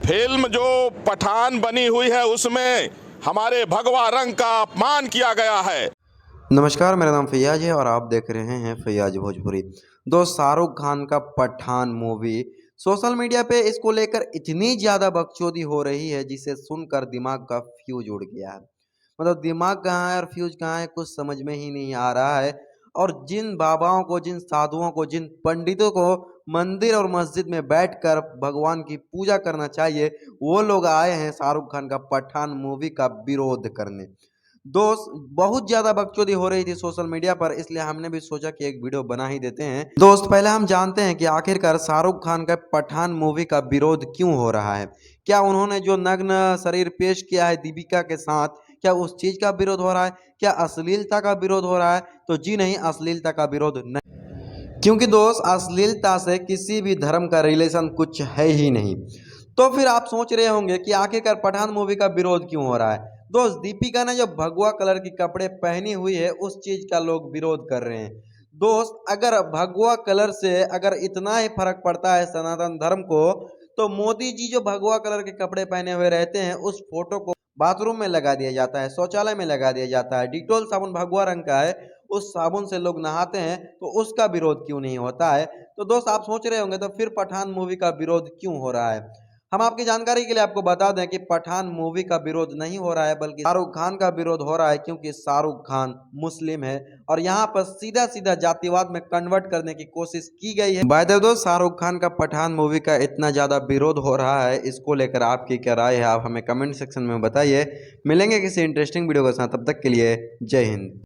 Film जो पठान बनी हुई है उसमें हमारे भगवा रंग का अपमान किया गया है। नमस्कार, मेरा नाम फैयाज है और आप देख रहे हैं फैयाज भोजपुरी। दोस्त, शाहरुख खान का पठान मूवी सोशल मीडिया पे इसको लेकर इतनी ज़्यादा बकचोदी हो रही है जिसे सुनकर दिमाग का फ्यूज उड़ गया है। मतलब दिमाग कहाँ है और फ्यूज कहाँ है कुछ समझ में ही नहीं आ रहा है। और जिन बाबाओं को, जिन साधुओं को, जिन पंडितों को मंदिर और मस्जिद में बैठकर भगवान की पूजा करना चाहिए, वो लोग आए हैं शाहरुख खान का पठान मूवी का विरोध करने। दोस्त, बहुत ज्यादा बकचोदी हो रही थी सोशल मीडिया पर, इसलिए हमने भी सोचा कि एक वीडियो बना ही देते हैं। दोस्त, पहले हम जानते हैं कि आखिरकार शाहरुख खान का पठान मूवी का विरोध क्यों हो रहा है। क्या उन्होंने जो नग्न शरीर पेश किया है दीपिका के साथ, क्या उस चीज का विरोध हो रहा है? क्या अश्लीलता का विरोध हो रहा है? तो जी नहीं, अश्लीलता का विरोध नहीं, क्योंकि दोस्त अश्लीलता से किसी भी धर्म का रिलेशन कुछ है ही नहीं। तो फिर आप सोच रहे होंगे कि आखिरकार पठान मूवी का विरोध क्यों हो रहा है। दोस्त, दीपिका ने जो भगवा कलर की कपड़े पहनी हुई है उस चीज का लोग विरोध कर रहे हैं। दोस्त, अगर भगवा कलर से अगर इतना ही फर्क पड़ता है सनातन धर्म को, तो मोदी जी जो भगवा कलर के कपड़े पहने हुए रहते हैं उस फोटो को बाथरूम में लगा दिया जाता है, शौचालय में लगा दिया जाता है। डिटोल साबुन भगवा रंग का है, उस साबुन से लोग नहाते हैं, तो उसका विरोध क्यों नहीं होता है? तो दोस्त, आप सोच रहे होंगे तो फिर पठान मूवी का विरोध क्यों हो रहा है। हम आपकी जानकारी के लिए आपको बता दें कि पठान मूवी का विरोध नहीं हो रहा है, बल्कि शाहरुख खान का विरोध हो रहा है, क्योंकि शाहरुख खान मुस्लिम है और यहाँ पर सीधा सीधा जातिवाद में कन्वर्ट करने की कोशिश की गई है। By the way, Shahrukh Khan का पठान मूवी का इतना ज्यादा विरोध हो रहा है, इसको लेकर आपकी क्या राय है आप हमें कमेंट सेक्शन में बताइए। मिलेंगे किसी इंटरेस्टिंग वीडियो के साथ, तब तक के लिए जय हिंद।